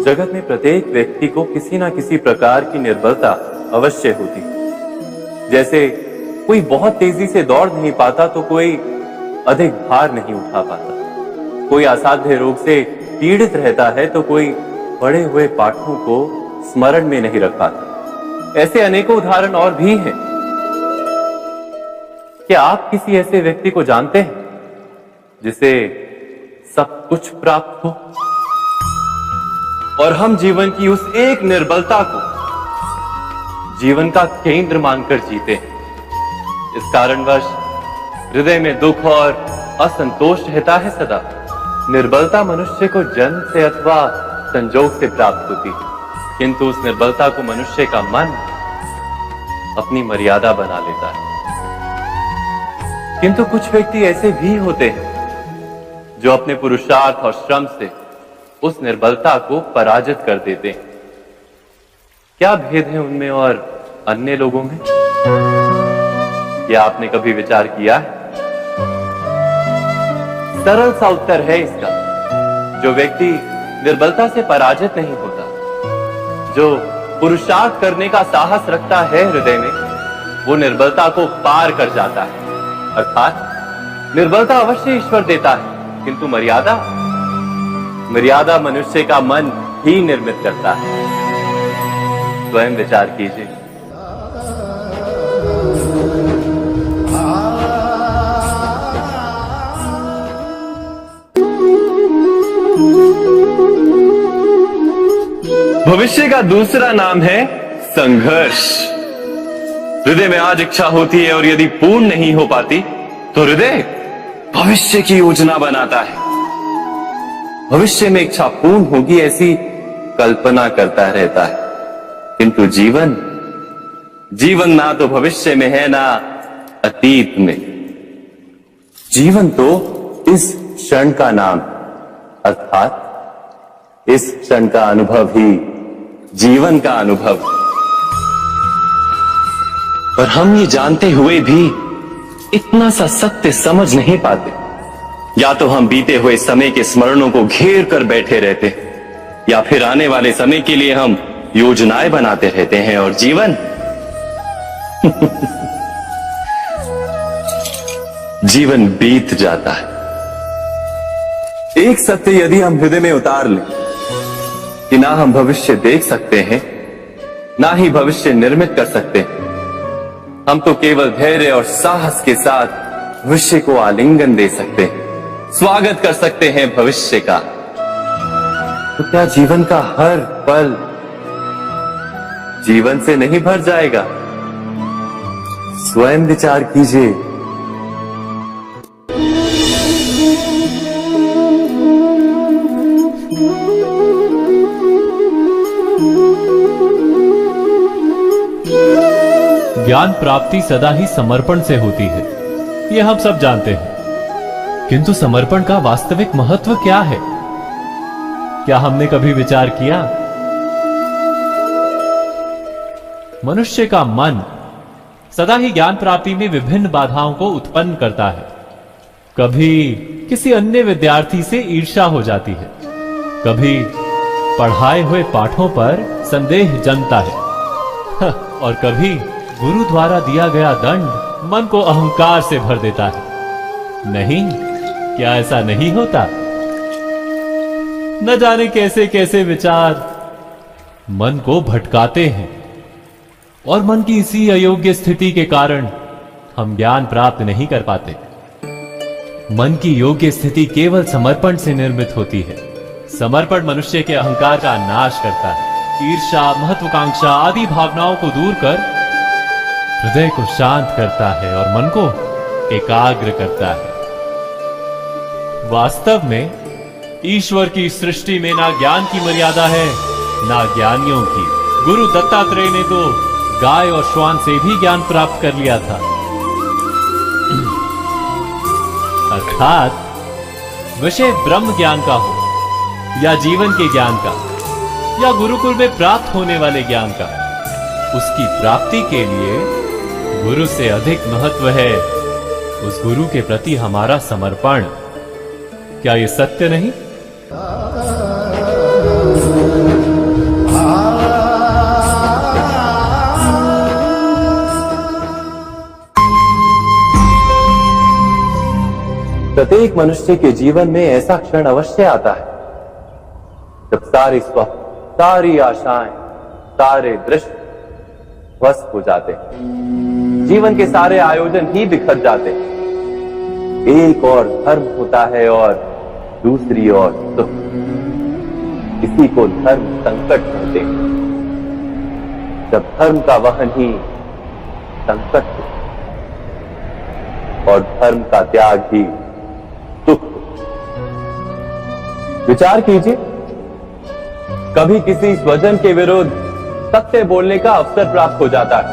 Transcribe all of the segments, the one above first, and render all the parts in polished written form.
जगत में प्रत्येक व्यक्ति को किसी ना किसी प्रकार की निर्बलता अवश्य होती है। जैसे कोई बहुत तेजी से दौड़ नहीं पाता तो कोई अधिक भार नहीं उठा पाता, कोई असाध्य रोग से पीड़ित रहता है तो कोई पढ़े हुए पाठों को स्मरण में नहीं रख पाता। ऐसे अनेकों उदाहरण और भी हैं। क्या आप किसी ऐसे व्यक्ति को जानते हैं जिसे सब कुछ प्राप्त हो और हम जीवन की उस एक निर्बलता को जीवन का केंद्र मानकर जीते हैं? इस कारणवश हृदय में दुख और असंतोष रहता है सदा। निर्बलता मनुष्य को जन्म से अथवा संजोग से प्राप्त होती है, किंतु उस निर्बलता को मनुष्य का मन अपनी मर्यादा बना लेता है। किंतु कुछ व्यक्ति ऐसे भी होते हैं जो अपने पुरुषार्थ और श्रम से उस निर्बलता को पराजित कर देते हैं। क्या भेद है उनमें और अन्य लोगों में? क्या आपने कभी विचार किया है? सरल सा उत्तर है इसका। जो व्यक्ति निर्बलता से पराजित नहीं होता, जो पुरुषार्थ करने का साहस रखता है हृदय में, वो निर्बलता को पार कर जाता है। अर्थात निर्बलता अवश्य ईश्वर देता है, किंतु मर्यादा मनुष्य का मन ही निर्मित करता है। स्वयं विचार कीजिए। भविष्य का दूसरा नाम है संघर्ष। हृदय में आज इच्छा होती है और यदि पूर्ण नहीं हो पाती तो हृदय भविष्य की योजना बनाता है। भविष्य में इच्छा पूर्ण होगी ऐसी कल्पना करता रहता है, किंतु जीवन ना तो भविष्य में है ना अतीत में। जीवन तो इस क्षण का नाम, अर्थात इस क्षण का अनुभव ही जीवन का अनुभव। पर हम ये जानते हुए भी इतना सा सत्य समझ नहीं पाते। या तो हम बीते हुए समय के स्मरणों को घेर कर बैठे रहते, या फिर आने वाले समय के लिए हम योजनाएं बनाते रहते हैं और जीवन जीवन बीत जाता है। एक सत्य यदि हम हृदय में उतार लें कि ना हम भविष्य देख सकते हैं, ना ही भविष्य निर्मित कर सकते हैं, हम तो केवल धैर्य और साहस के साथ भविष्य को आलिंगन दे सकते हैं, स्वागत कर सकते हैं भविष्य का। तो क्या जीवन का हर पल जीवन से नहीं भर जाएगा? स्वयं विचार कीजिए। ज्ञान प्राप्ति सदा ही समर्पण से होती है, यह हम सब जानते हैं। किंतु समर्पण का वास्तविक महत्व क्या है? क्या हमने कभी विचार किया? मनुष्य का मन सदा ही ज्ञान प्राप्ति में विभिन्न बाधाओं को उत्पन्न करता है। कभी किसी अन्य विद्यार्थी से ईर्ष्या हो जाती है, कभी पढ़ाए हुए पाठों पर संदेह जन्मता है और कभी गुरु द्वारा दिया गया दंड मन को अहंकार से भर देता है। नहीं, क्या ऐसा नहीं होता? न जाने कैसे कैसे विचार मन को भटकाते हैं और मन की इसी अयोग्य स्थिति के कारण हम ज्ञान प्राप्त नहीं कर पाते। मन की योग्य स्थिति केवल समर्पण से निर्मित होती है। समर्पण मनुष्य के अहंकार का नाश करता है, ईर्ष्या, महत्वाकांक्षा आदि भावनाओं को दूर कर हृदय को शांत करता है और मन को एकाग्र करता है। वास्तव में ईश्वर की सृष्टि में ना ज्ञान की मर्यादा है ना ज्ञानियों की। गुरु दत्तात्रेय ने तो गाय और श्वान से भी ज्ञान प्राप्त कर लिया था। अर्थात विषय ब्रह्म ज्ञान का हो या जीवन के ज्ञान का या गुरुकुल में प्राप्त होने वाले ज्ञान का, उसकी प्राप्ति के लिए गुरु से अधिक महत्व है उस गुरु के प्रति हमारा समर्पण। क्या ये सत्य नहीं? प्रत्येक मनुष्य के जीवन में ऐसा क्षण अवश्य आता है जब सारे स्वप्न, सारी आशाएं, सारे दृश्य ध्वस्त हो जाते हैं। जीवन के सारे आयोजन ही बिखर जाते हैं। एक और धर्म होता है और दूसरी ओर सुख। इसी को धर्म संकट कहते हैं। जब धर्म का वहन ही संकट हो और धर्म का त्याग ही सुख हो। विचार कीजिए, कभी किसी स्वजन के विरुद्ध सत्य बोलने का अवसर प्राप्त हो जाता है,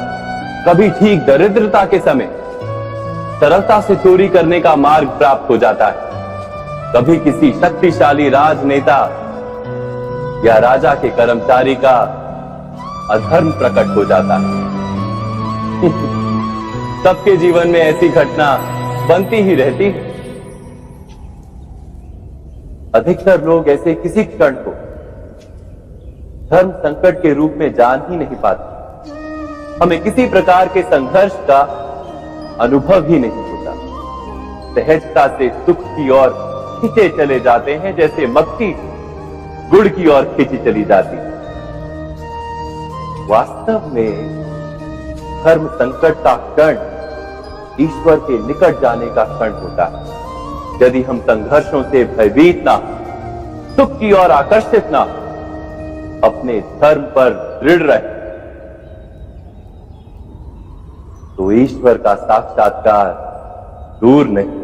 कभी ठीक दरिद्रता के समय सरलता से चोरी करने का मार्ग प्राप्त हो जाता है, कभी किसी शक्तिशाली राजनेता या राजा के कर्मचारी का अधर्म प्रकट हो जाता है। सबके जीवन में ऐसी घटना बनती ही रहती है। अधिकतर लोग ऐसे किसी क्षण को धर्म संकट के रूप में जान ही नहीं पाते। हमें किसी प्रकार के संघर्ष का अनुभव ही नहीं होता। सहजता से सुख की ओर खींचे चले जाते हैं, जैसे मक्खी गुड़ की ओर खींची चली जाती है। वास्तव में धर्म संकट का क्षण ईश्वर के निकट जाने का क्षण होता है। यदि हम संघर्षों से भयभीत ना, सुख की ओर आकर्षित ना, अपने धर्म पर दृढ़ रहे, तो ईश्वर का साक्षात्कार दूर नहीं।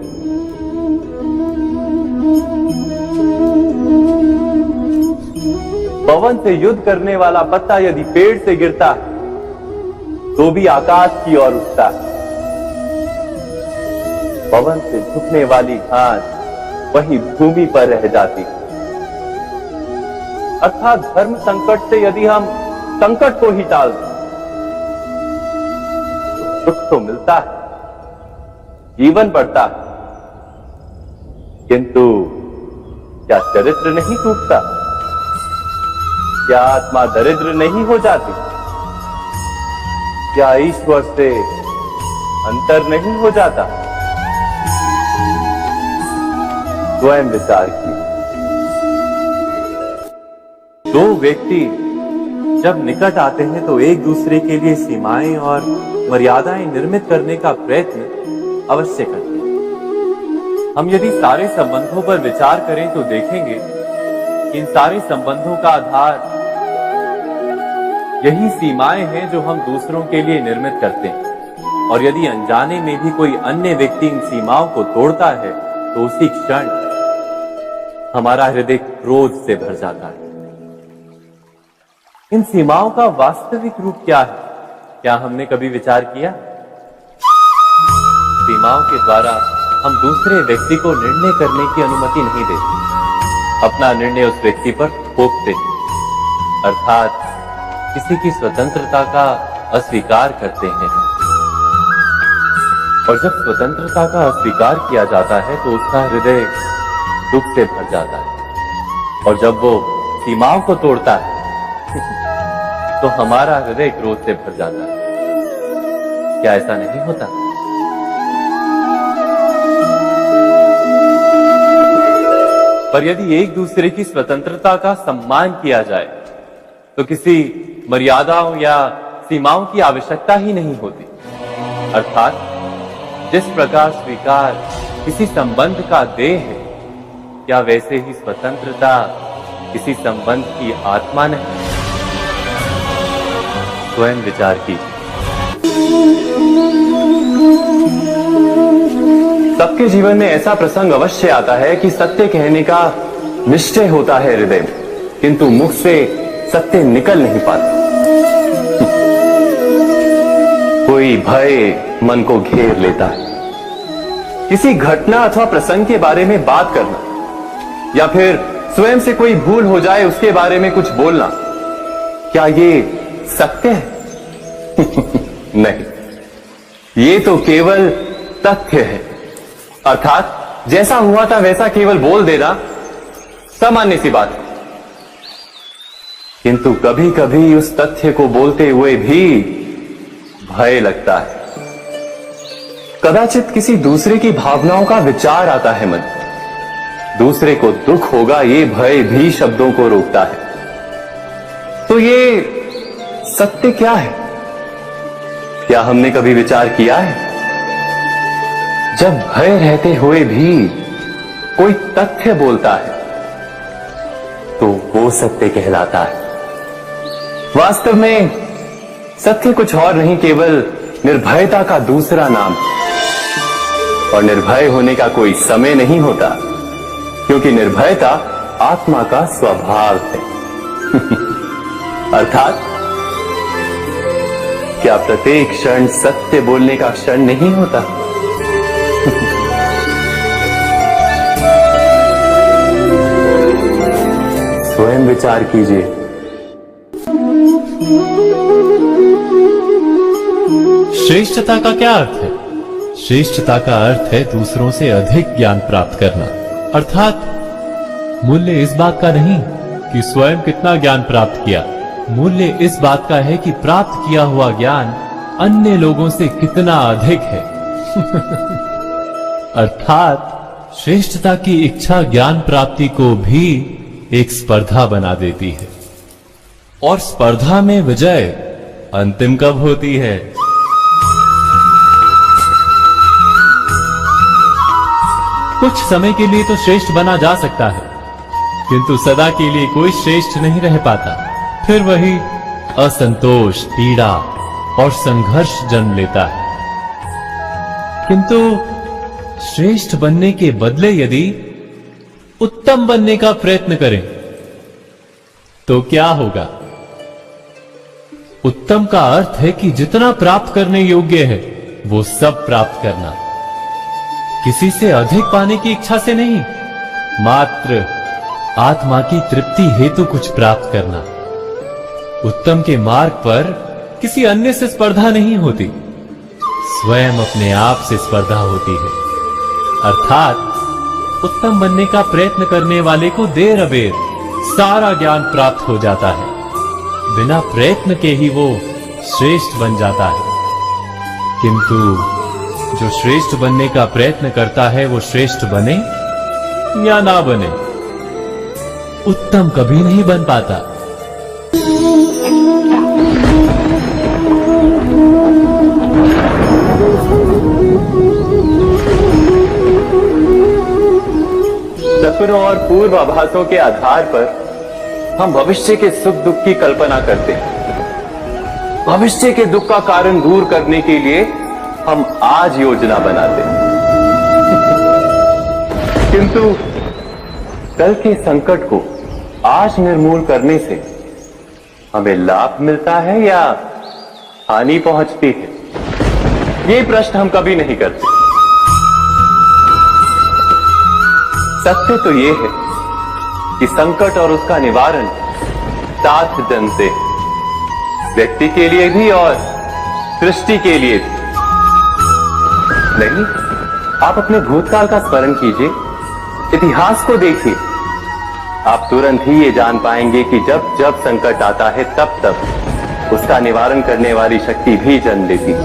पवन से युद्ध करने वाला पत्ता यदि पेड़ से गिरता है तो भी आकाश की ओर उठता है। पवन से झुकने वाली घास वही भूमि पर रह जाती है। अर्थात धर्म संकट से यदि हम संकट को ही टाल दें तो सुख तो मिलता है, जीवन बढ़ता है, किंतु क्या चरित्र नहीं टूटता? क्या आत्मा दरिद्र नहीं हो जाती? क्या ईश्वर से अंतर नहीं हो जाता? स्वयं विचार कीजिए। दो व्यक्ति जब निकट आते हैं तो एक दूसरे के लिए सीमाएं और मर्यादाएं निर्मित करने का प्रयत्न अवश्य करते हैं। हम यदि सारे संबंधों पर विचार करें तो देखेंगे कि इन सारे संबंधों का आधार यही सीमाएं हैं जो हम दूसरों के लिए निर्मित करते हैं। और यदि अनजाने में भी कोई अन्य व्यक्ति इन सीमाओं को तोड़ता है तो उसी क्षण हमारा हृदय क्रोध से भर जाता है। इन सीमाओं का वास्तविक रूप क्या है? क्या हमने कभी विचार किया? सीमाओं के द्वारा हम दूसरे व्यक्ति को निर्णय करने की अनुमति नहीं देते। अपना निर्णय उस व्यक्ति पर थोपते, अर्थात किसी की स्वतंत्रता का अस्वीकार करते हैं। और जब स्वतंत्रता का अस्वीकार किया जाता है तो उसका हृदय दुख से भर जाता है। और जब वो सीमाओं को तोड़ता है तो हमारा हृदय क्रोध से भर जाता है। क्या ऐसा नहीं होता? पर यदि एक दूसरे की स्वतंत्रता का सम्मान किया जाए तो किसी मर्यादाओं या सीमाओं की आवश्यकता ही नहीं होती। अर्थात जिस प्रकार स्वीकार किसी संबंध का देह है, क्या वैसे ही स्वतंत्रता किसी संबंध की आत्मा नहीं? स्वयं विचार कीजिए। सबके जीवन में ऐसा प्रसंग अवश्य आता है कि सत्य कहने का निश्चय होता है हृदय में, किंतु मुख से सत्य निकल नहीं पाता। कोई भय मन को घेर लेता है। किसी घटना अथवा प्रसंग के बारे में बात करना या फिर स्वयं से कोई भूल हो जाए उसके बारे में कुछ बोलना, क्या ये सत्य है? नहीं, ये तो केवल तथ्य है। अर्थात जैसा हुआ था वैसा केवल बोल देना सामान्य सी बात है। किंतु कभी कभी उस तथ्य को बोलते हुए भी भय लगता है। कदाचित किसी दूसरे की भावनाओं का विचार आता है मन, दूसरे को दुख होगा ये भय भी शब्दों को रोकता है। तो ये सत्य क्या है? क्या हमने कभी विचार किया है? जब भय रहते हुए भी कोई तथ्य बोलता है तो वो सत्य कहलाता है। वास्तव में सत्य कुछ और नहीं, केवल निर्भयता का दूसरा नाम। और निर्भय होने का कोई समय नहीं होता, क्योंकि निर्भयता आत्मा का स्वभाव है। अर्थात क्या प्रत्येक क्षण सत्य बोलने का क्षण नहीं होता? स्वयं विचार कीजिए। श्रेष्ठता का क्या अर्थ है? श्रेष्ठता का अर्थ है दूसरों से अधिक ज्ञान प्राप्त करना। अर्थात मूल्य इस बात का नहीं कि स्वयं कितना ज्ञान प्राप्त किया, मूल्य इस बात का है कि प्राप्त किया हुआ ज्ञान अन्य लोगों से कितना अधिक है। अर्थात श्रेष्ठता की इच्छा ज्ञान प्राप्ति को भी एक स्पर्धा बना देती है। और स्पर्धा में विजय अंतिम कब होती है? कुछ समय के लिए तो श्रेष्ठ बना जा सकता है, किंतु सदा के लिए कोई श्रेष्ठ नहीं रह पाता। फिर वही असंतोष, पीड़ा और संघर्ष जन्म लेता है। किंतु श्रेष्ठ बनने के बदले यदि उत्तम बनने का प्रयत्न करें तो क्या होगा? उत्तम का अर्थ है कि जितना प्राप्त करने योग्य है वो सब प्राप्त करना, किसी से अधिक पाने की इच्छा से नहीं, मात्र आत्मा की तृप्ति हेतु कुछ प्राप्त करना। उत्तम के मार्ग पर किसी अन्य से स्पर्धा नहीं होती, स्वयं अपने आप से स्पर्धा होती है। अर्थात उत्तम बनने का प्रयत्न करने वाले को देर अबेर सारा ज्ञान प्राप्त हो जाता है, बिना प्रयत्न के ही वो श्रेष्ठ बन जाता है। किंतु जो श्रेष्ठ बनने का प्रयत्न करता है वो श्रेष्ठ बने या ना बने, उत्तम कभी नहीं बन पाता। सपनों और पूर्वाभासों के आधार पर हम भविष्य के सुख दुख की कल्पना करते हैं। भविष्य के दुख का कारण दूर करने के लिए हम आज योजना बनाते हैं। किंतु कल के संकट को आज निर्मूल करने से हमें लाभ मिलता है या हानि पहुंचती है? ये प्रश्न हम कभी नहीं करते। सत्य तो ये है कि संकट और उसका निवारण साथ जन से, व्यक्ति के लिए भी और सृष्टि के लिए भी। नहीं, आप अपने भूतकाल का स्मरण कीजिए, इतिहास को देखिए, आप तुरंत ही ये जान पाएंगे कि जब जब संकट आता है तब तब उसका निवारण करने वाली शक्ति भी जन्म लेती है।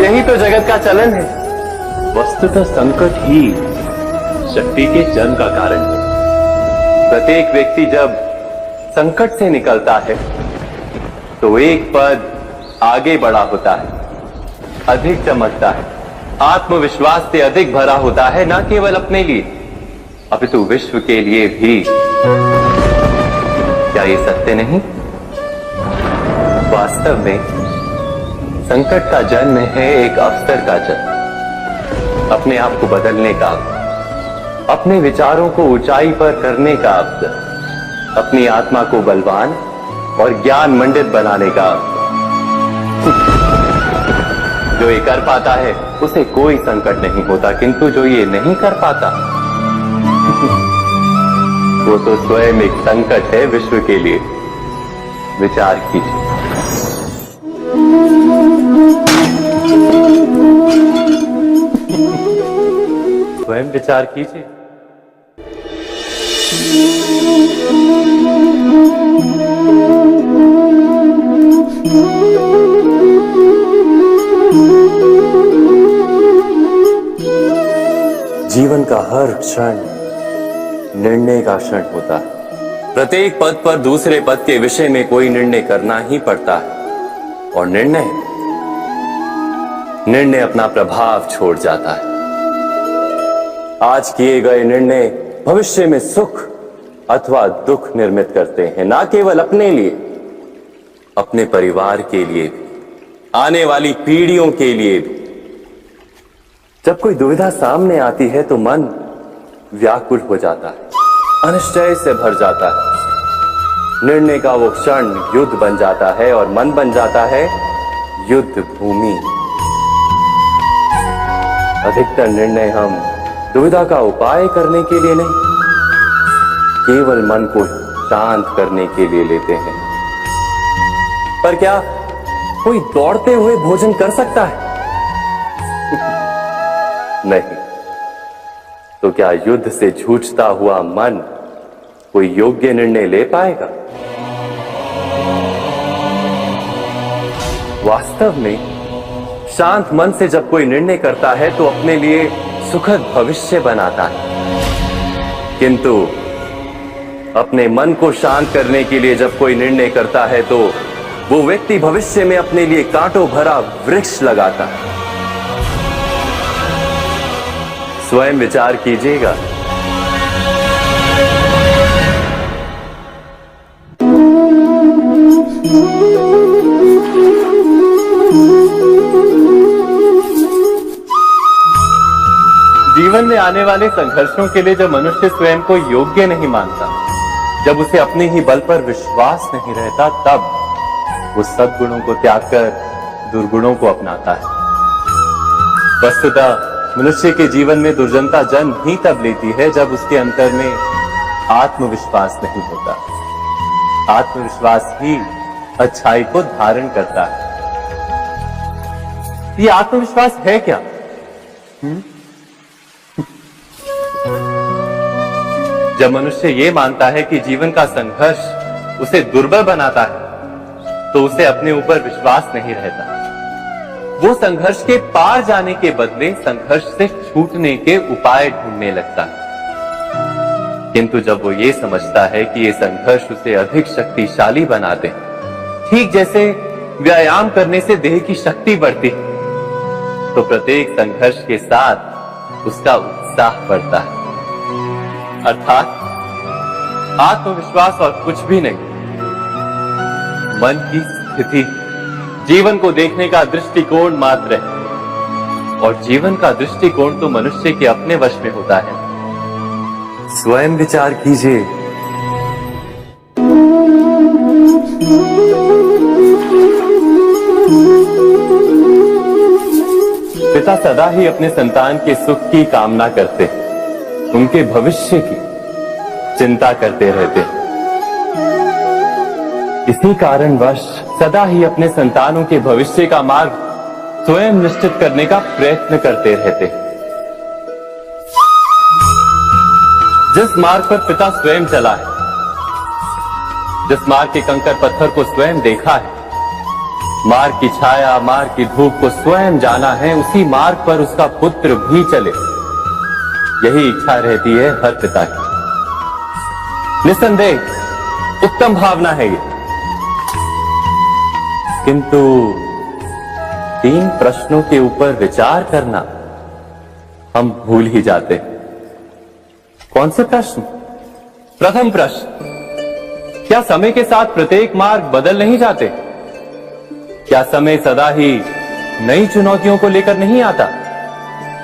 यही तो जगत का चलन है। वस्तुतः संकट ही शक्ति के जन्म का कारण है। प्रत्येक व्यक्ति जब संकट से निकलता है तो एक पद आगे बढ़ा होता है, अधिक चमकता है, आत्मविश्वास से अधिक भरा होता है, न केवल अपने लिए अपितु विश्व के लिए भी। क्या ये सत्य नहीं? वास्तव में संकट का जन्म है एक अवसर का जन्म, अपने आप को बदलने का, अपने विचारों को ऊंचाई पर करने का अवसर, अपनी आत्मा को बलवान और ज्ञान मंडित बनाने का अवसर। जो ये कर पाता है उसे कोई संकट नहीं होता, किंतु जो ये नहीं कर पाता वो तो स्वयं एक संकट है विश्व के लिए। विचार कीजिए। स्वयं विचार कीजिए। जीवन का हर क्षण निर्णय का क्षण होता है। प्रत्येक पद पर दूसरे पद के विषय में कोई निर्णय करना ही पड़ता है और निर्णय अपना प्रभाव छोड़ जाता है। आज किए गए निर्णय भविष्य में सुख अथवा दुख निर्मित करते हैं, ना केवल अपने लिए, अपने परिवार के लिए भी, आने वाली पीढ़ियों के लिए भी। जब कोई दुविधा सामने आती है तो मन व्याकुल हो जाता है, अनिश्चय से भर जाता है। निर्णय का वो क्षण युद्ध बन जाता है और मन बन जाता है युद्ध भूमि। अधिकतर निर्णय हम दुविधा का उपाय करने के लिए नहीं, केवल मन को शांत करने के लिए लेते हैं। पर क्या कोई दौड़ते हुए भोजन कर सकता है? नहीं। तो क्या युद्ध से जूझता हुआ मन कोई योग्य निर्णय ले पाएगा? वास्तव में शांत मन से जब कोई निर्णय करता है तो अपने लिए सुखद भविष्य बनाता है, किंतु अपने मन को शांत करने के लिए जब कोई निर्णय करता है तो वो व्यक्ति भविष्य में अपने लिए कांटों भरा वृक्ष लगाता है। स्वयं विचार कीजिएगा। जीवन में आने वाले संघर्षों के लिए जब मनुष्य स्वयं को योग्य नहीं मानता, जब उसे अपने ही बल पर विश्वास नहीं रहता, तब वो सद्गुणों को त्याग कर दुर्गुणों को अपनाता है। वस्तुतः मनुष्य के जीवन में दुर्जनता जन्म ही तब लेती है जब उसके अंतर में आत्मविश्वास नहीं होता। आत्मविश्वास ही अच्छाई को धारण करता है। ये आत्मविश्वास है क्या? जब मनुष्य ये मानता है कि जीवन का संघर्ष उसे दुर्बल बनाता है, तो उसे अपने ऊपर विश्वास नहीं रहता। वो संघर्ष के पार जाने के बदले संघर्ष से छूटने के उपाय ढूंढने लगता है। किंतु जब वो ये समझता है कि ये संघर्ष उसे अधिक शक्तिशाली बनाते हैं, ठीक जैसे व्यायाम करने से देह की शक्ति बढ़ती है, तो प्रत्येक संघर्ष के साथ उसका उत्साह बढ़ता है। अर्थात आत्मविश्वास और कुछ भी नहीं, मन की स्थिति, जीवन को देखने का दृष्टिकोण मात्र है। और जीवन का दृष्टिकोण तो मनुष्य के अपने वश में होता है। स्वयं विचार कीजिए। पिता सदा ही अपने संतान के सुख की कामना करते, उनके भविष्य की चिंता करते रहते। इसी कारणवश सदा ही अपने संतानों के भविष्य का मार्ग स्वयं निश्चित करने का प्रयत्न करते रहते। जिस मार्ग पर पिता स्वयं चला है, जिस मार्ग के कंकर पत्थर को स्वयं देखा है, मार्ग की छाया, मार्ग की धूप को स्वयं जाना है, उसी मार्ग पर उसका पुत्र भी चले, यही इच्छा रहती है हर पिता की। निस्संदेह उत्तम भावना है ये। किंतु 3 प्रश्नों के ऊपर विचार करना हम भूल ही जाते। कौन से प्रश्न? प्रथम प्रश्न, क्या समय के साथ प्रत्येक मार्ग बदल नहीं जाते? क्या समय सदा ही नई चुनौतियों को लेकर नहीं आता?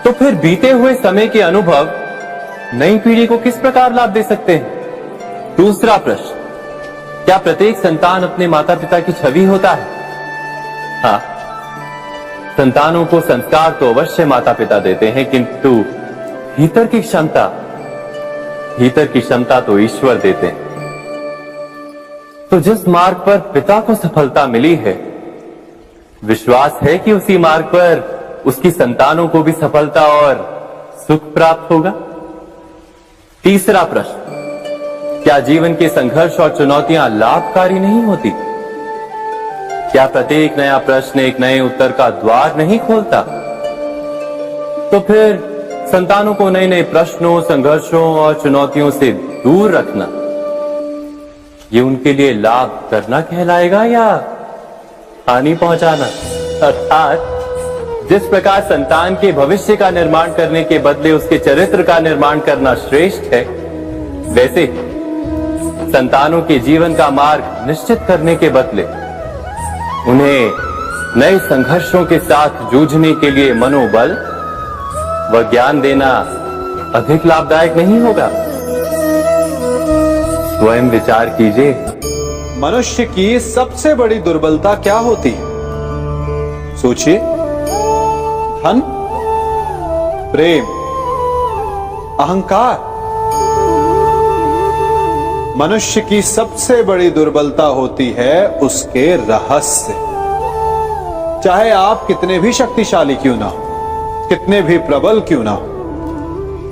तो फिर बीते हुए समय के अनुभव नई पीढ़ी को किस प्रकार लाभ दे सकते हैं? दूसरा प्रश्न, क्या प्रत्येक संतान अपने माता पिता की छवि होता है? हाँ, संतानों को संस्कार तो अवश्य माता पिता देते हैं, किंतु भीतर की क्षमता तो ईश्वर देते हैं। तो जिस मार्ग पर पिता को सफलता मिली है, विश्वास है कि उसी मार्ग पर उसकी संतानों को भी सफलता और सुख प्राप्त होगा। तीसरा प्रश्न, क्या जीवन के संघर्ष और चुनौतियां लाभकारी नहीं होती? क्या प्रत्येक नया प्रश्न एक नए उत्तर का द्वार नहीं खोलता? तो फिर संतानों को नए नए प्रश्नों, संघर्षों और चुनौतियों से दूर रखना, ये उनके लिए लाभ करना कहलाएगा या हानि पहुंचाना? अर्थात जिस प्रकार संतान के भविष्य का निर्माण करने के बदले उसके चरित्र का निर्माण करना श्रेष्ठ है, वैसे संतानों के जीवन का मार्ग निश्चित करने के बदले उन्हें नए संघर्षों के साथ जूझने के लिए मनोबल व ज्ञान देना अधिक लाभदायक नहीं होगा? स्वयं विचार कीजिए। मनुष्य की सबसे बड़ी दुर्बलता क्या होती है? सोचिए। धन, प्रेम, अहंकार। मनुष्य की सबसे बड़ी दुर्बलता होती है उसके रहस्य। चाहे आप कितने भी शक्तिशाली क्यों ना हो, कितने भी प्रबल क्यों ना हो,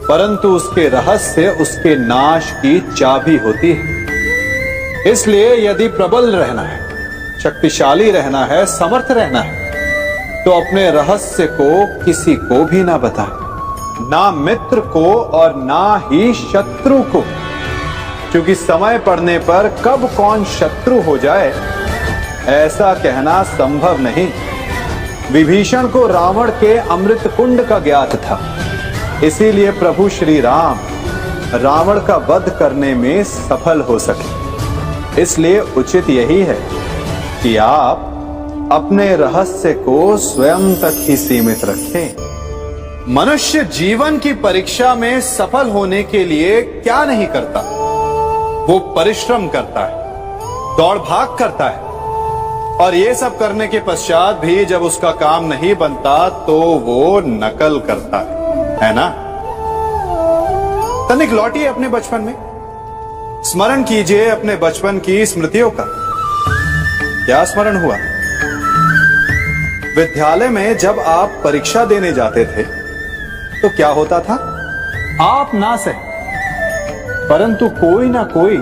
परंतु उसके रहस्य उसके नाश की चाबी होती है। इसलिए यदि प्रबल रहना है, शक्तिशाली रहना है, समर्थ रहना है, तो अपने रहस्य को किसी को भी ना बताए, ना मित्र को और ना ही शत्रु को, क्योंकि समय पड़ने पर कब कौन शत्रु हो जाए ऐसा कहना संभव नहीं। विभीषण को रावण के अमृत कुंड का ज्ञात था, इसीलिए प्रभु श्री राम रावण का वध करने में सफल हो सके। इसलिए उचित यही है कि आप अपने रहस्य को स्वयं तक ही सीमित रखें। मनुष्य जीवन की परीक्षा में सफल होने के लिए क्या नहीं करता? वो परिश्रम करता है, दौड़ भाग करता है, और ये सब करने के पश्चात भी जब उसका काम नहीं बनता तो वो नकल करता है ना? तनिक लौटिए अपने बचपन में, स्मरण कीजिए अपने बचपन की स्मृतियों का। क्या स्मरण हुआ? विद्यालय में जब आप परीक्षा देने जाते थे तो क्या होता था? आप ना सही, परंतु कोई ना कोई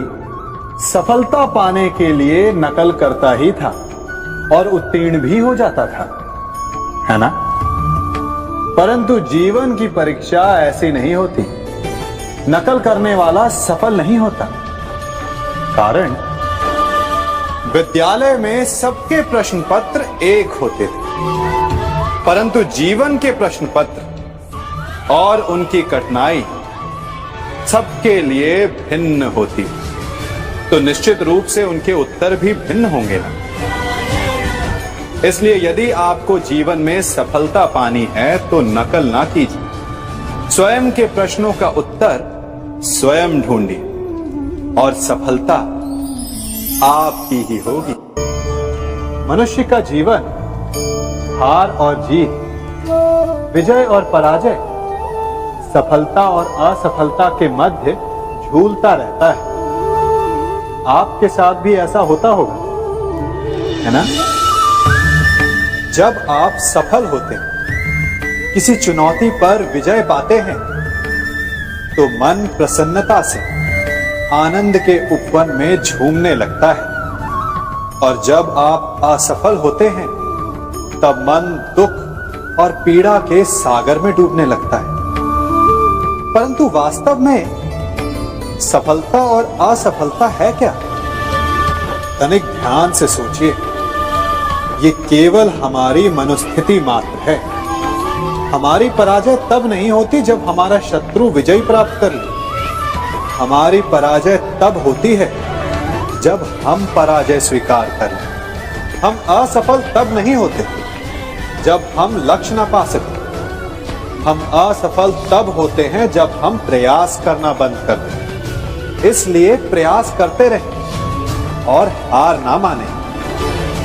सफलता पाने के लिए नकल करता ही था और उत्तीर्ण भी हो जाता था, है ना? परंतु जीवन की परीक्षा ऐसी नहीं होती। नकल करने वाला सफल नहीं होता। कारण विद्यालय में सबके प्रश्न पत्र एक होते थे, परंतु जीवन के प्रश्न पत्र और उनकी कठिनाई सबके लिए भिन्न होती, तो निश्चित रूप से उनके उत्तर भी भिन्न होंगे ना। इसलिए यदि आपको जीवन में सफलता पानी है तो नकल ना कीजिए, स्वयं के प्रश्नों का उत्तर स्वयं ढूंढिए और सफलता आपकी ही होगी। मनुष्य का जीवन हार और जीत, विजय और पराजय, सफलता और असफलता के मध्य झूलता रहता है। आपके साथ भी ऐसा होता होगा, है ना? जब आप सफल होते हैं, किसी चुनौती पर विजय पाते हैं, तो मन प्रसन्नता से आनंद के उपवन में झूमने लगता है, और जब आप असफल होते हैं तब मन दुख और पीड़ा के सागर में डूबने लगता है। परंतु वास्तव में सफलता और असफलता है क्या? तनिक ध्यान से सोचिए। ये केवल हमारी मनोस्थिति मात्र है। हमारी पराजय तब नहीं होती जब हमारा शत्रु विजय प्राप्त कर ले। हमारी पराजय तब होती है जब हम पराजय स्वीकार करें। हम असफल तब नहीं होते जब हम लक्ष्य न पा सके। हम असफल तब होते हैं जब हम प्रयास करना बंद कर दें। इसलिए प्रयास करते रहें और हार ना माने,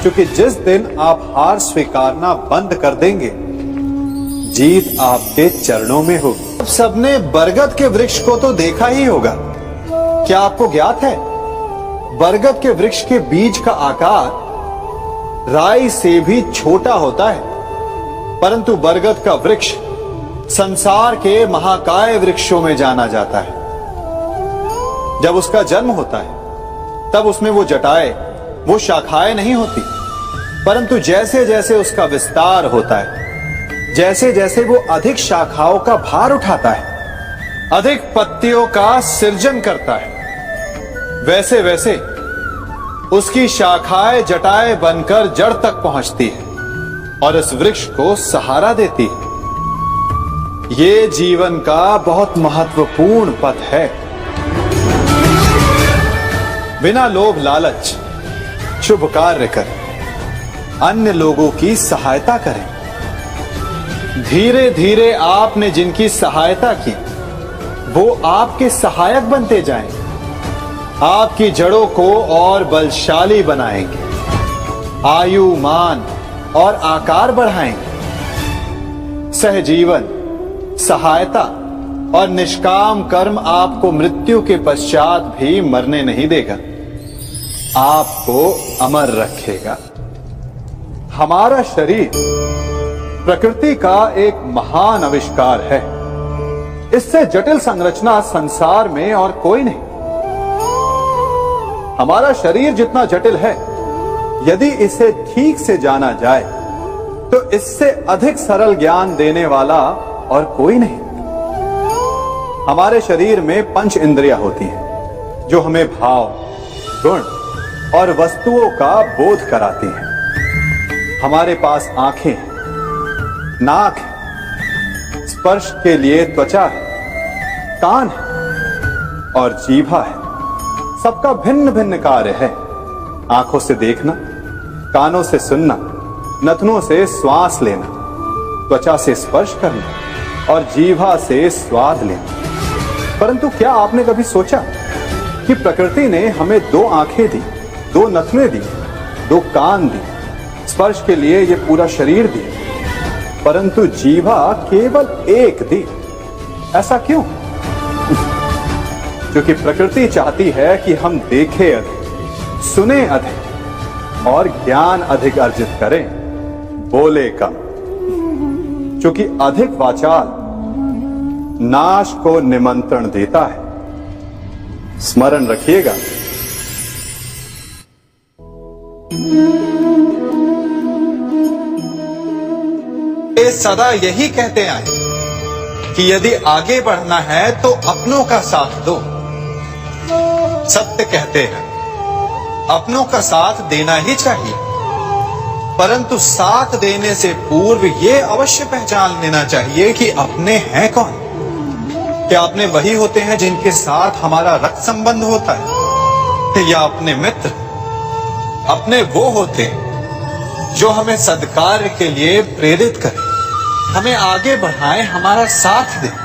क्योंकि जिस दिन आप हार स्वीकारना बंद कर देंगे, जीत आपके चरणों में होगी। अब सबने बरगद के वृक्ष को तो देखा ही होगा। क्या आपको ज्ञात है, बरगद के वृक्ष के बीज का आकार राई से भी छोटा होता है, परंतु बरगद का वृक्ष संसार के महाकाय वृक्षों में जाना जाता है। जब उसका जन्म होता है तब उसमें वो जटाएं, वो शाखाएं नहीं होती, परंतु जैसे जैसे उसका विस्तार होता है, जैसे जैसे वो अधिक शाखाओं का भार उठाता है, अधिक पत्तियों का सृजन करता है, वैसे वैसे उसकी शाखाएं जटाएं बनकर जड़ तक पहुंचती है और इस वृक्ष को सहारा देती है। ये जीवन का बहुत महत्वपूर्ण पथ है। बिना लोभ लालच शुभ कार्य करें, अन्य लोगों की सहायता करें। धीरे धीरे आपने जिनकी सहायता की वो आपके सहायक बनते जाएं, आपकी जड़ों को और बलशाली बनाएंगे, आयु मान और आकार बढ़ाएंगे। सहजीवन, सहायता और निष्काम कर्म आपको मृत्यु के पश्चात भी मरने नहीं देगा, आपको अमर रखेगा। हमारा शरीर प्रकृति का एक महान आविष्कार है। इससे जटिल संरचना संसार में और कोई नहीं। हमारा शरीर जितना जटिल है, यदि इसे ठीक से जाना जाए तो इससे अधिक सरल ज्ञान देने वाला और कोई नहीं। हमारे शरीर में 5 इंद्रियां होती हैं जो हमें भाव, गुण और वस्तुओं का बोध कराती हैं। हमारे पास आंखें हैं, नाक है, स्पर्श के लिए त्वचा है, कान है और जीभा है। सबका भिन्न भिन्न कार्य है। आंखों से देखना, कानों से सुनना, नथनों से श्वास लेना, त्वचा से स्पर्श करना और जीभा से स्वाद लेना। परंतु क्या आपने कभी सोचा कि प्रकृति ने हमें 2 आंखें दी, 2 नथने दी, 2 कान दी, स्पर्श के लिए ये पूरा शरीर दिया, परंतु जीभा केवल 1 दी? ऐसा क्यों? क्योंकि प्रकृति चाहती है कि हम देखें अधिक, सुने अधिक और ज्ञान अधिक अर्जित करें, बोले कम। क्योंकि अधिक वाचाल नाश को निमंत्रण देता है। स्मरण रखिएगा। ये सदा यही कहते आए कि यदि आगे बढ़ना है तो अपनों का साथ दो। सत्य कहते हैं, अपनों का साथ देना ही चाहिए, परंतु साथ देने से पूर्व ये अवश्य पहचान लेना चाहिए कि अपने हैं कौन। क्या अपने वही होते हैं जिनके साथ हमारा रक्त संबंध होता है, या अपने मित्र? अपने वो होते हैं जो हमें सद्कार्य के लिए प्रेरित करें, हमें आगे बढ़ाएं, हमारा साथ दें।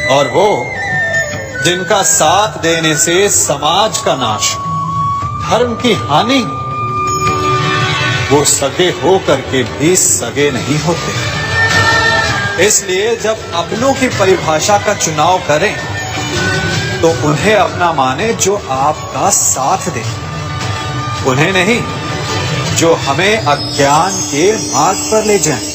और वो जिनका साथ देने से समाज का नाश, धर्म की हानि, वो सगे हो करके भी सगे नहीं होते। इसलिए जब अपनों की परिभाषा का चुनाव करें तो उन्हें अपना माने जो आपका साथ दे, उन्हें नहीं जो हमें अज्ञान के मार्ग पर ले जाएं।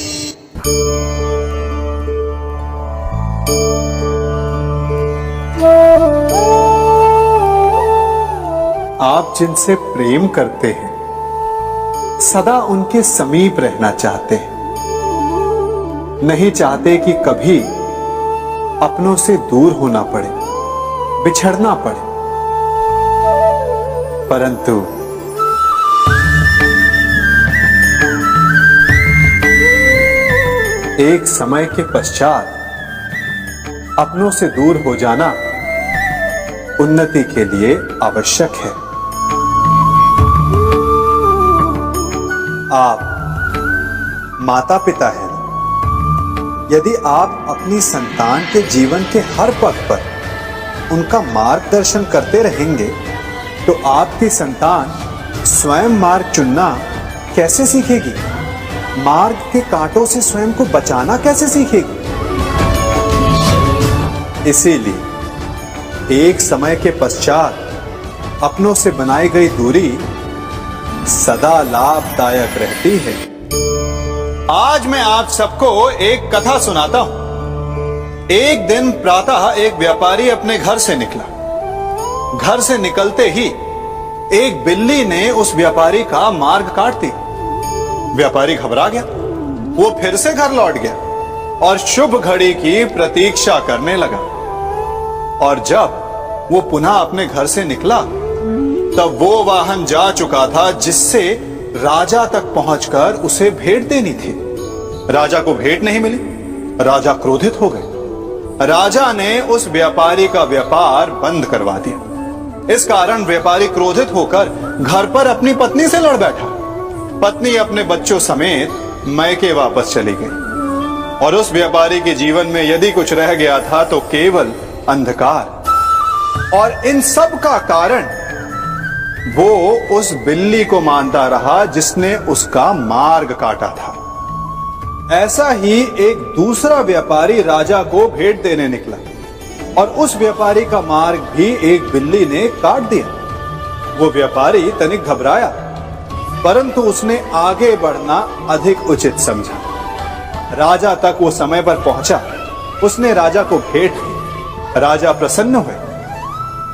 आप जिनसे प्रेम करते हैं सदा उनके समीप रहना चाहते हैं, नहीं चाहते कि कभी अपनों से दूर होना पड़े, बिछड़ना पड़े। परंतु एक समय के पश्चात अपनों से दूर हो जाना उन्नति के लिए आवश्यक है। आप माता पिता हैं। यदि आप अपनी संतान के जीवन के हर पग पर उनका मार्गदर्शन करते रहेंगे तो आपकी संतान स्वयं मार्ग चुनना कैसे सीखेगी? मार्ग के कांटों से स्वयं को बचाना कैसे सीखेगी? इसीलिए एक समय के पश्चात अपनों से बनाई गई दूरी सदा लाभदायक रहती है। आज मैं आप सबको एक कथा सुनाता हूं। एक दिन प्रातः एक व्यापारी अपने घर से निकला। घर से निकलते ही एक बिल्ली ने उस व्यापारी का मार्ग काट दिया। व्यापारी घबरा गया, वो फिर से घर लौट गया और शुभ घड़ी की प्रतीक्षा करने लगा। और जब वो पुनः अपने घर से निकला तब वो वाहन जा चुका था जिससे राजा तक पहुंचकर उसे भेंट देनी थी। राजा को भेंट नहीं मिली। राजा क्रोधित हो गए। राजा ने उस व्यापारी का व्यापार बंद करवा दिया। इस कारण व्यापारी क्रोधित होकर घर पर अपनी पत्नी से लड़ बैठा। पत्नी अपने बच्चों समेत मैके वापस चली गई और उस व्यापारी के जीवन में यदि कुछ रह गया था तो केवल अंधकार। और इन सब का कारण वो उस बिल्ली को मानता रहा जिसने उसका मार्ग काटा था। ऐसा ही एक दूसरा व्यापारी राजा को भेंट देने निकला और उस व्यापारी का मार्ग भी एक बिल्ली ने काट दिया। वो व्यापारी तनिक घबराया, परंतु उसने आगे बढ़ना अधिक उचित समझा। राजा तक वो समय पर पहुंचा। उसने राजा को भेंट दी। राजा प्रसन्न हुए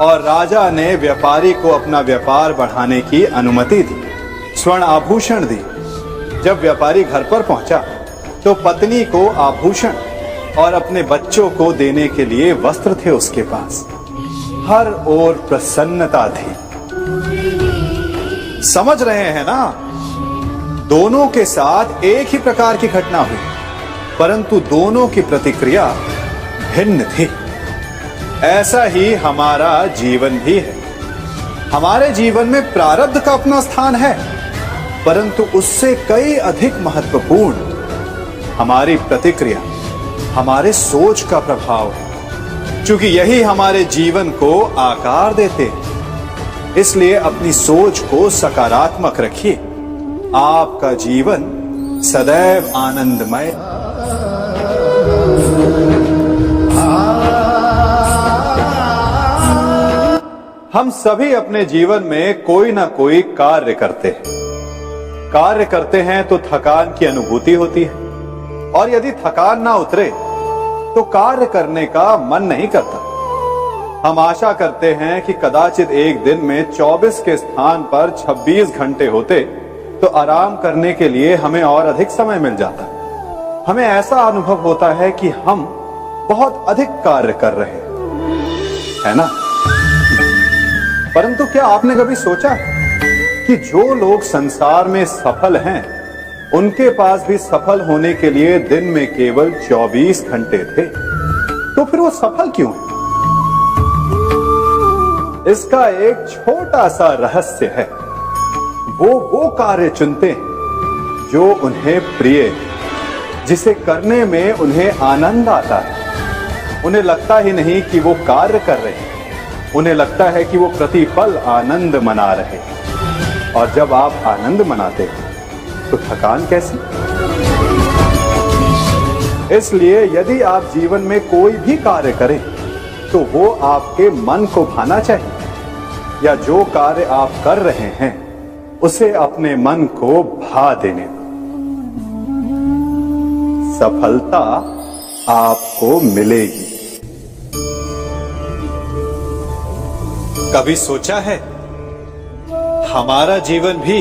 और राजा ने व्यापारी को अपना व्यापार बढ़ाने की अनुमति दी, स्वर्ण आभूषण दी। जब व्यापारी घर पर पहुंचा तो पत्नी को आभूषण और अपने बच्चों को देने के लिए वस्त्र थे उसके पास। हर ओर प्रसन्नता थी। समझ रहे हैं ना? दोनों के साथ एक ही प्रकार की घटना हुई, परंतु दोनों की प्रतिक्रिया भिन्न थी। ऐसा ही हमारा जीवन भी है। हमारे जीवन में प्रारब्ध का अपना स्थान है, परंतु उससे कई अधिक महत्वपूर्ण हमारी प्रतिक्रिया, हमारे सोच का प्रभाव है, क्योंकि यही हमारे जीवन को आकार देते हैं। इसलिए अपनी सोच को सकारात्मक रखिए। आपका जीवन सदैव आनंदमय। हम सभी अपने जीवन में कोई ना कोई कार्य करते हैं। कार्य करते हैं तो थकान की अनुभूति होती है, और यदि थकान ना उतरे तो कार्य करने का मन नहीं करता। हम आशा करते हैं कि कदाचित एक दिन में 24 के स्थान पर 26 घंटे होते तो आराम करने के लिए हमें और अधिक समय मिल जाता। हमें ऐसा अनुभव होता है कि हम बहुत अधिक कार्य कर रहे हैं, है ना? परंतु क्या आपने कभी सोचा है कि जो लोग संसार में सफल हैं, उनके पास भी सफल होने के लिए दिन में केवल 24 घंटे थे? तो फिर वो सफल क्यों है? इसका एक छोटा सा रहस्य है। वो कार्य चुनते हैं जो उन्हें प्रिय है, जिसे करने में उन्हें आनंद आता है। उन्हें लगता ही नहीं कि वो कार्य कर रहे हैं, उन्हें लगता है कि वो प्रतिपल आनंद मना रहे हैं। और जब आप आनंद मनाते हैं तो थकान कैसी? इसलिए यदि आप जीवन में कोई भी कार्य करें तो वो आपके मन को भाना चाहिए, या जो कार्य आप कर रहे हैं उसे अपने मन को भा देने दो। सफलता आपको मिलेगी। कभी सोचा है हमारा जीवन भी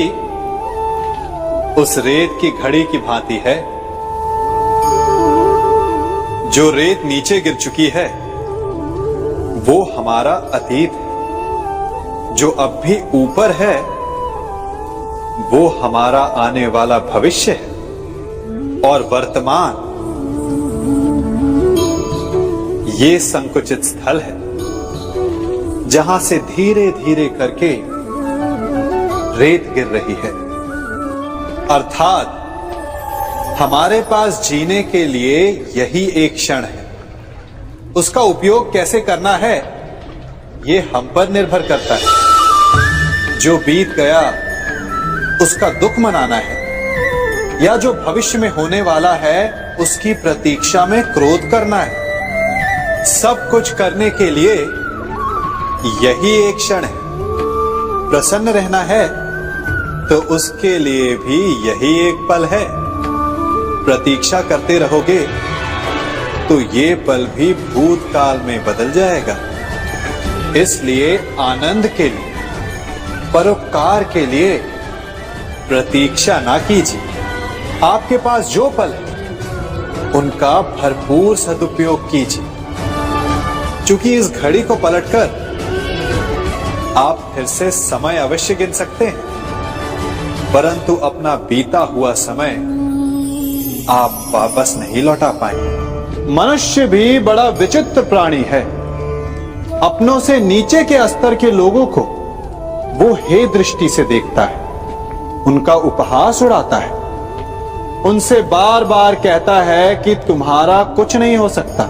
उस रेत की घड़ी की भांति है? जो रेत नीचे गिर चुकी है वो हमारा अतीत है, जो अब भी ऊपर है वो हमारा आने वाला भविष्य है, और वर्तमान ये संकुचित स्थल है जहां से धीरे धीरे करके रेत गिर रही है। अर्थात हमारे पास जीने के लिए यही एक क्षण है। उसका उपयोग कैसे करना है ये हम पर निर्भर करता है। जो बीत गया उसका दुख मनाना है, या जो भविष्य में होने वाला है उसकी प्रतीक्षा में क्रोध करना है। सब कुछ करने के लिए यही एक क्षण है। प्रसन्न रहना है तो उसके लिए भी यही एक पल है। प्रतीक्षा करते रहोगे तो ये पल भी भूतकाल में बदल जाएगा। इसलिए आनंद के लिए, परोपकार के लिए प्रतीक्षा ना कीजिए, आपके पास जो पल है उनका भरपूर सदुपयोग कीजिए, क्योंकि इस घड़ी को पलटकर आप फिर से समय अवश्य गिन सकते हैं, परंतु अपना बीता हुआ समय आप वापस नहीं लौटा पाएंगे। मनुष्य भी बड़ा विचित्र प्राणी है। अपनों से नीचे के स्तर के लोगों को वो हे दृष्टि से देखता है, उनका उपहास उड़ाता है, उनसे बार बार कहता है कि तुम्हारा कुछ नहीं हो सकता,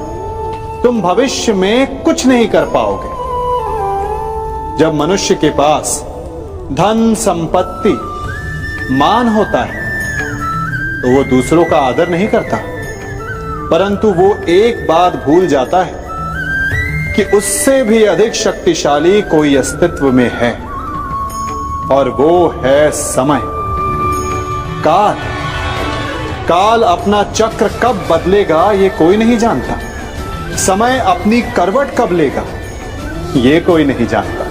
तुम भविष्य में कुछ नहीं कर पाओगे। जब मनुष्य के पास धन, संपत्ति, मान होता है तो वो दूसरों का आदर नहीं करता, परंतु वो एक बात भूल जाता है कि उससे भी अधिक शक्तिशाली कोई अस्तित्व में है, और वो है समय। काल काल अपना चक्र कब बदलेगा ये कोई नहीं जानता। समय अपनी करवट कब लेगा ये कोई नहीं जानता।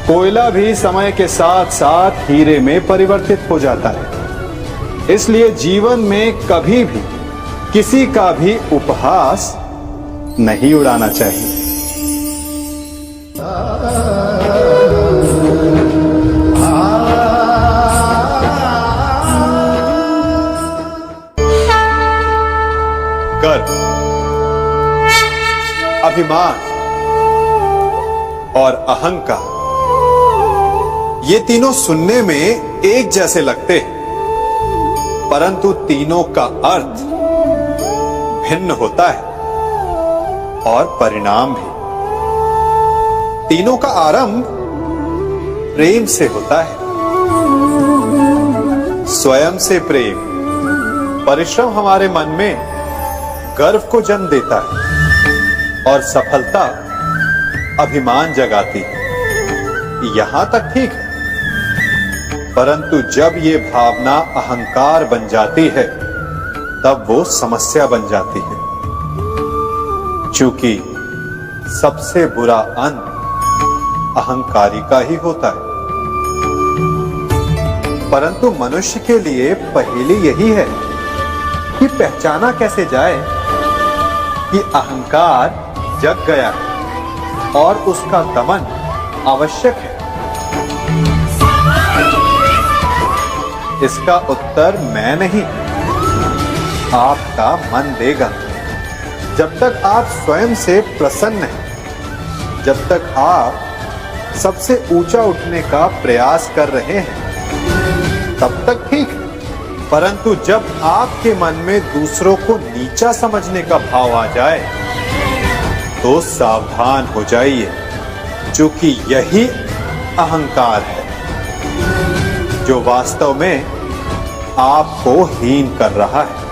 कोयला भी समय के साथ साथ हीरे में परिवर्तित हो जाता है। इसलिए जीवन में कभी भी किसी का भी उपहास नहीं उड़ाना चाहिए। गर्व, अभिमान और अहंकार, ये तीनों सुनने में एक जैसे लगते हैं, परंतु तीनों का अर्थ भिन्न होता है और परिणाम भी। तीनों का आरंभ प्रेम से होता है। स्वयं से प्रेम, परिश्रम हमारे मन में गर्व को जन्म देता है और सफलता अभिमान जगाती है। यहां तक ठीक है, परंतु जब ये भावना अहंकार बन जाती है तब वो समस्या बन जाती है, क्योंकि सबसे बुरा अंत अहंकारी का ही होता है। परंतु मनुष्य के लिए पहेली यही है कि पहचाना कैसे जाए कि अहंकार जग गया है और उसका दमन आवश्यक है। इसका उत्तर मैं नहीं, आपका मन देगा। जब तक आप स्वयं से प्रसन्न हैं, जब तक आप सबसे ऊंचा उठने का प्रयास कर रहे हैं, तब तक ठीक है। परंतु जब आपके मन में दूसरों को नीचा समझने का भाव आ जाए तो सावधान हो जाइए, क्योंकि यही अहंकार है जो वास्तव में आपको हीन कर रहा है।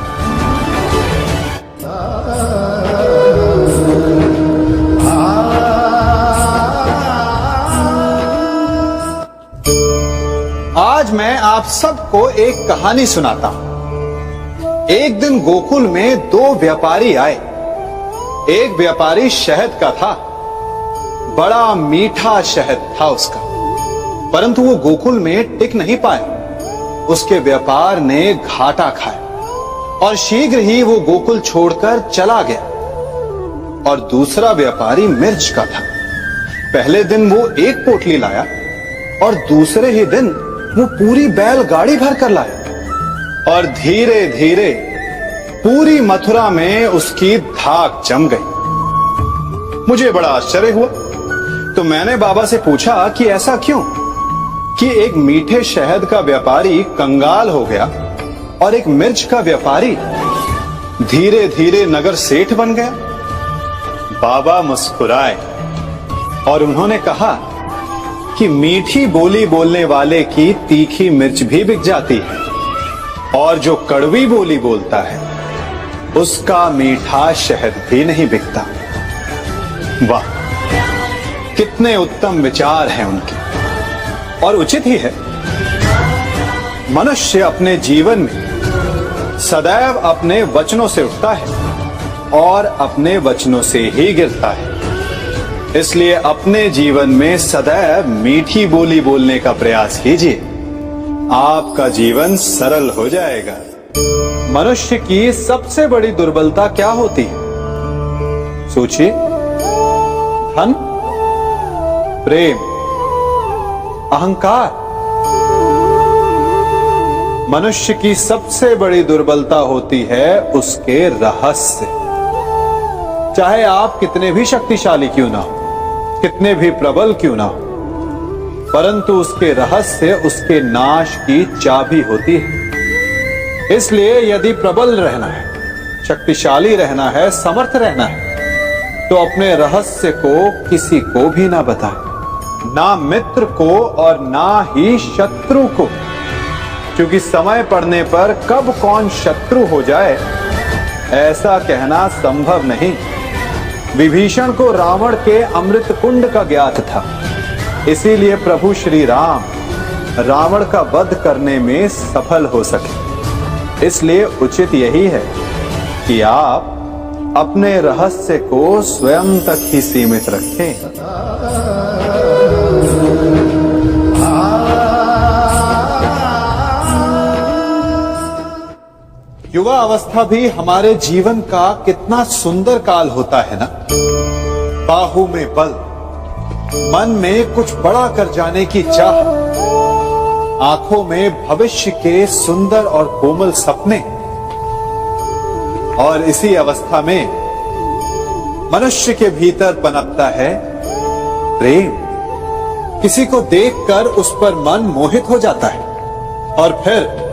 आज मैं आप सबको एक कहानी सुनाता हूं। एक दिन गोकुल में दो व्यापारी आए। एक व्यापारी शहद का था, बड़ा मीठा शहद था उसका, परंतु वो गोकुल में टिक नहीं पाया। उसके व्यापार ने घाटा खाया और शीघ्र ही वो गोकुल छोड़कर चला गया। और दूसरा व्यापारी मिर्च का था। पहले दिन वो एक पोटली लाया और दूसरे ही दिन वो पूरी बैलगाड़ी भर कर लाया, और धीरे धीरे पूरी मथुरा में उसकी धाक जम गई। मुझे बड़ा आश्चर्य हुआ, तो मैंने बाबा से पूछा कि ऐसा क्यों कि एक मीठे शहद का व्यापारी कंगाल हो गया और एक मिर्च का व्यापारी धीरे धीरे नगर सेठ बन गया। बाबा मुस्कुराए और उन्होंने कहा कि मीठी बोली बोलने वाले की तीखी मिर्च भी बिक जाती है, और जो कड़वी बोली बोलता है उसका मीठा शहद भी नहीं बिकता। वाह, कितने उत्तम विचार हैं उनके, और उचित ही है। मनुष्य अपने जीवन में सदैव अपने वचनों से उठता है और अपने वचनों से ही गिरता है। इसलिए अपने जीवन में सदैव मीठी बोली बोलने का प्रयास कीजिए, आपका जीवन सरल हो जाएगा। मनुष्य की सबसे बड़ी दुर्बलता क्या होती है? सोचिए। धन, प्रेम, अहंकार। मनुष्य की सबसे बड़ी दुर्बलता होती है उसके रहस्य। चाहे आप कितने भी शक्तिशाली क्यों ना हो, कितने भी प्रबल क्यों ना हो, परंतु उसके रहस्य उसके नाश की चाबी होती है। इसलिए यदि प्रबल रहना है, शक्तिशाली रहना है, समर्थ रहना है, तो अपने रहस्य को किसी को भी ना बताए, ना मित्र को और ना ही शत्रु को, क्योंकि समय पड़ने पर कब कौन शत्रु हो जाए ऐसा कहना संभव नहीं। विभीषण को रावण के अमृत कुंड का ज्ञात था, इसीलिए प्रभु श्री राम रावण का वध करने में सफल हो सके। इसलिए उचित यही है कि आप अपने रहस्य को स्वयं तक ही सीमित रखें। युवा अवस्था भी हमारे जीवन का कितना सुंदर काल होता है ना। बाहु में बल, मन में कुछ बड़ा कर जाने की चाह, आंखों में भविष्य के सुंदर और कोमल सपने। और इसी अवस्था में मनुष्य के भीतर पनपता है प्रेम। किसी को देखकर उस पर मन मोहित हो जाता है और फिर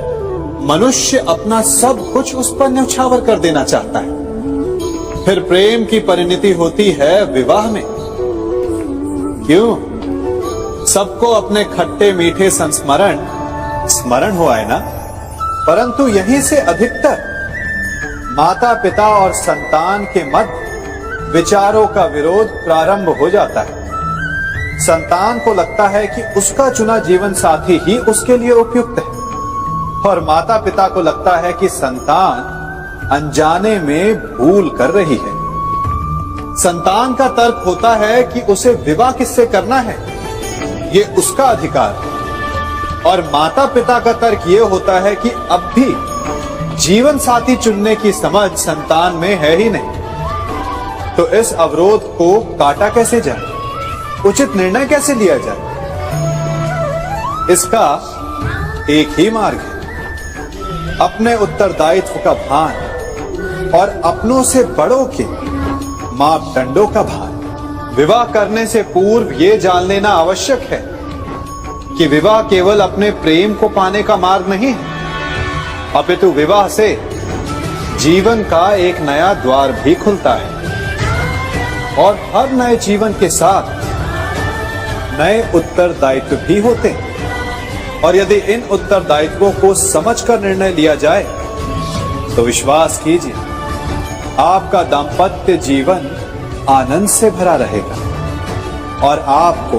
मनुष्य अपना सब कुछ उस पर न्यौछावर कर देना चाहता है। फिर प्रेम की परिणति होती है विवाह में। क्यों? सबको अपने खट्टे मीठे संस्मरण स्मरण हुआ है ना। परंतु यहीं से अधिकतर माता पिता और संतान के मध्य विचारों का विरोध प्रारंभ हो जाता है। संतान को लगता है कि उसका चुना जीवन साथी ही उसके लिए उपयुक्त है, और माता पिता को लगता है कि संतान अनजाने में भूल कर रही है। संतान का तर्क होता है कि उसे विवाह किससे करना है, ये उसका अधिकार है, और माता पिता का तर्क ये होता है कि अब भी जीवन साथी चुनने की समझ संतान में है ही नहीं। तो इस अवरोध को काटा कैसे जाए, उचित निर्णय कैसे लिया जाए? इसका एक ही मार्ग है, अपने उत्तरदायित्व का भान और अपनों से बड़ों के मापदंडों का भान। विवाह करने से पूर्व ये जान लेना आवश्यक है कि विवाह केवल अपने प्रेम को पाने का मार्ग नहीं है, अपितु विवाह से जीवन का एक नया द्वार भी खुलता है, और हर नए जीवन के साथ नए उत्तरदायित्व भी होते हैं। और यदि इन उत्तरदायित्वों को समझकर निर्णय लिया जाए तो विश्वास कीजिए आपका दाम्पत्य जीवन आनंद से भरा रहेगा और आपको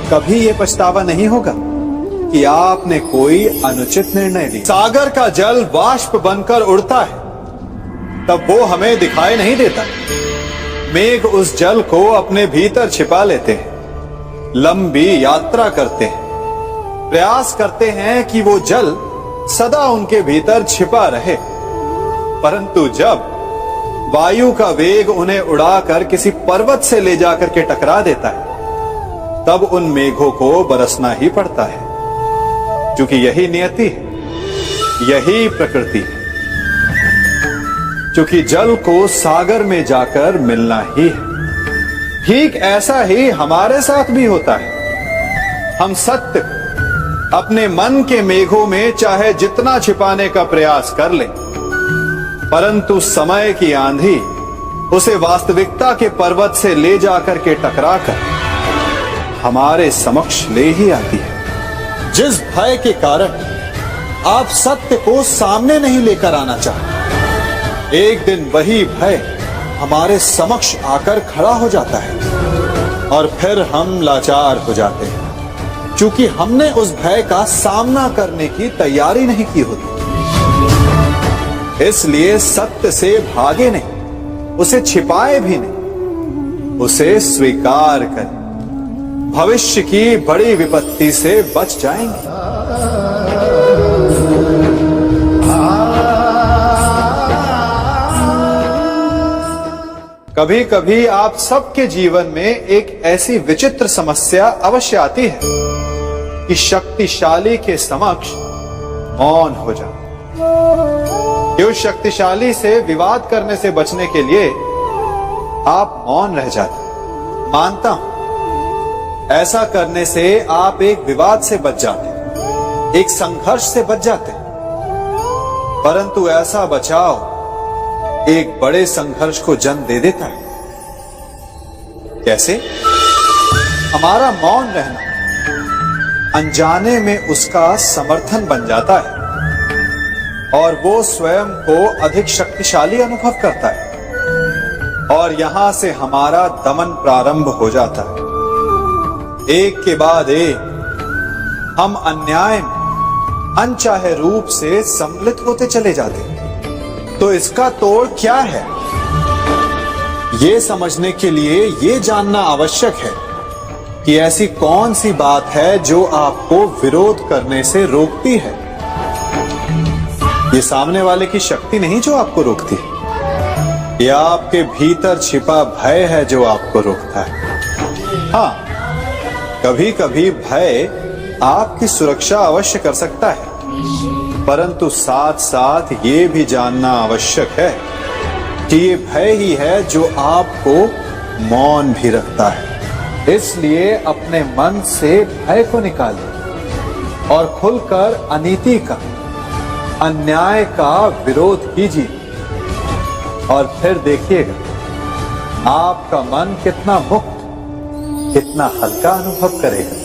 कभी ये पछतावा नहीं होगा कि आपने कोई अनुचित निर्णय लिया। सागर का जल वाष्प बनकर उड़ता है, तब वो हमें दिखाई नहीं देता। मेघ उस जल को अपने भीतर छिपा लेते हैं, लंबी यात्रा करते हैं, प्रयास करते हैं कि वो जल सदा उनके भीतर छिपा रहे। परंतु जब वायु का वेग उन्हें उड़ाकर किसी पर्वत से ले जाकर के टकरा देता है, तब उन मेघों को बरसना ही पड़ता है, क्योंकि यही नियति है, यही प्रकृति है। क्योंकि जल को सागर में जाकर मिलना ही है। ठीक ऐसा ही हमारे साथ भी होता है। हम सत्य अपने मन के मेघों में चाहे जितना छिपाने का प्रयास कर लें, परंतु समय की आंधी उसे वास्तविकता के पर्वत से ले जाकर के टकराकर हमारे समक्ष ले ही आती है। जिस भय के कारण आप सत्य को सामने नहीं लेकर आना चाहते, एक दिन वही भय हमारे समक्ष आकर खड़ा हो जाता है और फिर हम लाचार हो जाते हैं, क्योंकि हमने उस भय का सामना करने की तैयारी नहीं की होती। इसलिए सत्य से भागे नहीं, उसे छिपाए भी नहीं, उसे स्वीकार करें। भविष्य की बड़ी विपत्ति से बच जाएंगे। कभी कभी आप सबके जीवन में एक ऐसी विचित्र समस्या अवश्य आती है कि शक्तिशाली के समक्ष मौन हो जाओ। कि उस शक्तिशाली से विवाद करने से बचने के लिए आप मौन रह जाते। मानता हूं ऐसा करने से आप एक विवाद से बच जाते, एक संघर्ष से बच जाते, परंतु ऐसा बचाव एक बड़े संघर्ष को जन्म दे देता है। कैसे? हमारा मौन रहना अनजाने में उसका समर्थन बन जाता है और वो स्वयं को अधिक शक्तिशाली अनुभव करता है और यहां से हमारा दमन प्रारंभ हो जाता है। एक के बाद एक हम अन्याय में अनचाहे रूप से सम्मिलित होते चले जाते हैं। तो इसका तोड़ क्या है? ये समझने के लिए ये जानना आवश्यक है कि ऐसी कौन सी बात है जो आपको विरोध करने से रोकती है। ये सामने वाले की शक्ति नहीं जो आपको रोकती है, ये आपके भीतर छिपा भय है जो आपको रोकता है। हां, कभी कभी भय आपकी सुरक्षा अवश्य कर सकता है, परंतु साथ साथ ये भी जानना आवश्यक है कि ये भय ही है जो आपको मौन भी रखता है। इसलिए अपने मन से भय को निकालिए और खुलकर अनीति का, अन्याय का विरोध कीजिए और फिर देखिएगा आपका मन कितना मुक्त, कितना हल्का अनुभव करेगा।